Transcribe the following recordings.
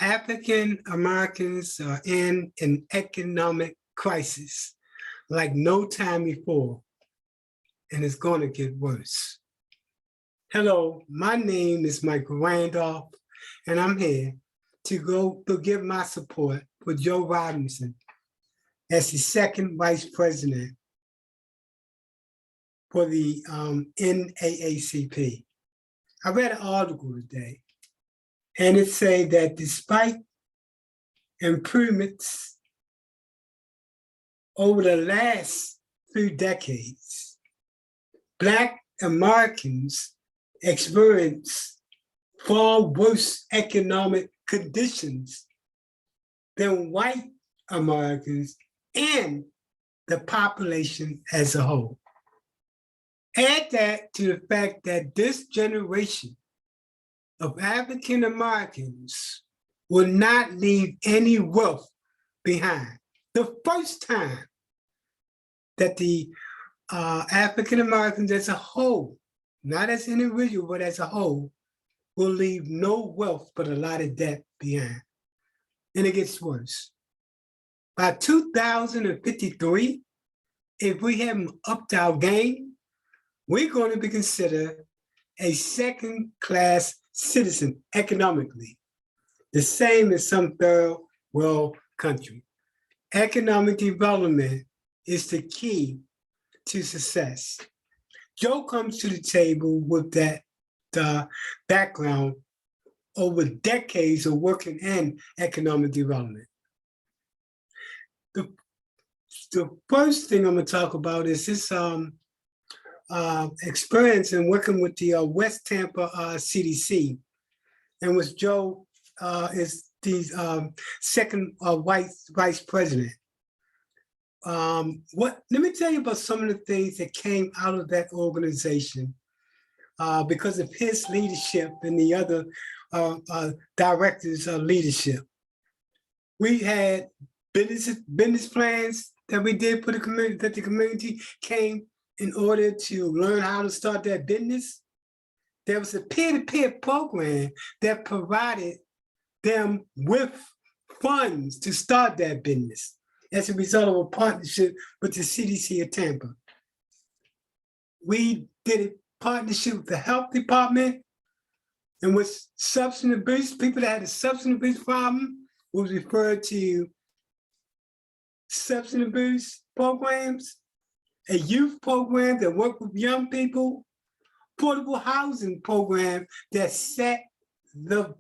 African Americans are in an economic crisis like no time before, and it's going to get worse. Hello, my name is Michael Randolph, and I'm here to give my support for Joe Robinson as the second vice president for the NAACP. I read an article today, and it said that despite improvements over the last few decades, Black Americans experience far worse economic conditions than white Americans and the population as a whole. Add that to the fact that this generation of African Americans will not leave any wealth behind. The first time that the African Americans as a whole, not as an individual, but as a whole, will leave no wealth but a lot of debt behind. And it gets worse. By 2053, if we haven't upped our game, we're going to be considered a second-class citizen economically, the same as some third world country. Economic development is the key to success. Joe comes to the table with that background over decades of working in economic development. The first thing I'm going to talk about is this experience in working with the West Tampa CDC, and with Joe is the second vice president. Let me tell you about some of the things that came out of that organization because of his leadership and the other directors' leadership. We had business plans that we did for the community, that the community came in order to learn how to start that business. There was a peer-to-peer program that provided them with funds to start that business as a result of a partnership with the CDC of Tampa. We did a partnership with the health department, and with substance abuse, people that had a substance abuse problem was referred to substance abuse programs, a youth program that worked with young people, portable housing program that set the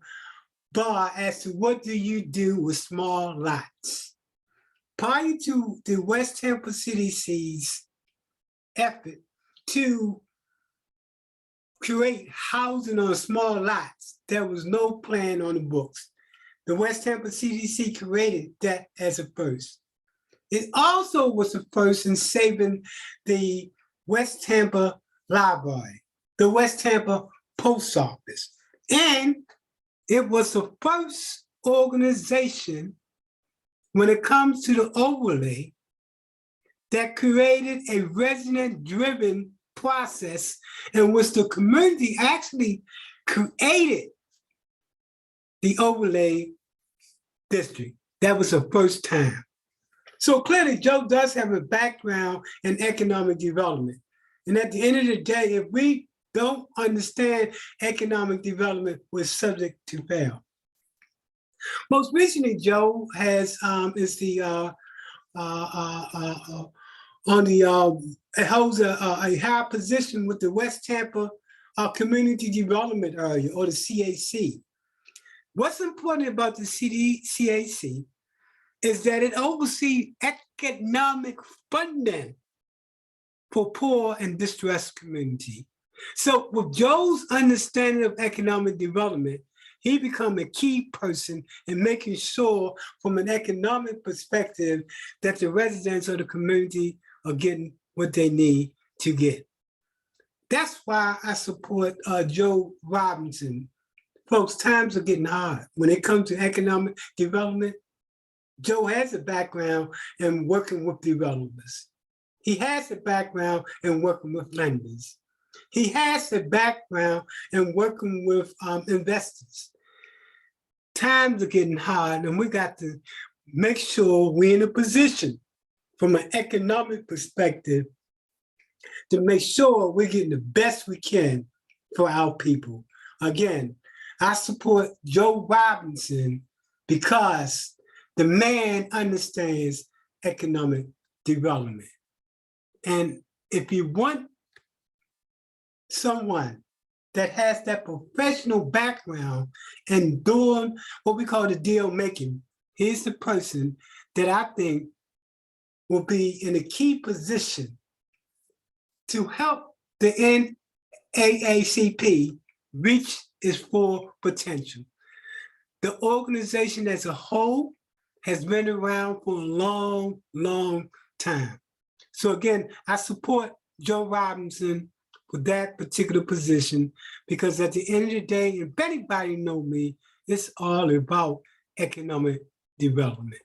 bar as to what do you do with small lots. Prior to the West Tampa CDC's effort to create housing on small lots, there was no plan on the books. The West Tampa CDC created that as a first. It also was the first in saving the West Tampa Library, the West Tampa Post Office, and it was the first organization when it comes to the overlay that created a resident-driven process in which the community actually created the overlay district. That was the first time. So clearly, Joe does have a background in economic development. And at the end of the day, if we don't understand economic development, we're subject to fail. Most recently, Joe holds a high position with the West Tampa Community Development Area, or the CAC. What's important about the CAC is that it oversees economic funding for poor and distressed community. So with Joe's understanding of economic development, he become a key person in making sure from an economic perspective that the residents of the community are getting what they need to get. That's why I support Joe Robinson. Folks, times are getting hard. When it comes to economic development, Joe has a background in working with developers. He has a background in working with lenders. He has a background in working with investors. times are getting hard, and we got to make sure we're in a position from an economic perspective to make sure we're getting the best we can for our people. Again, I support Joe Robinson because the man understands economic development. And if you want someone that has that professional background and doing what we call the deal making, here's the person that I think will be in a key position to help the NAACP reach its full potential. The organization as a whole has been around for a long, long time. So again, I support Joe Robinson for that particular position, because at the end of the day, if anybody know me, it's all about economic development.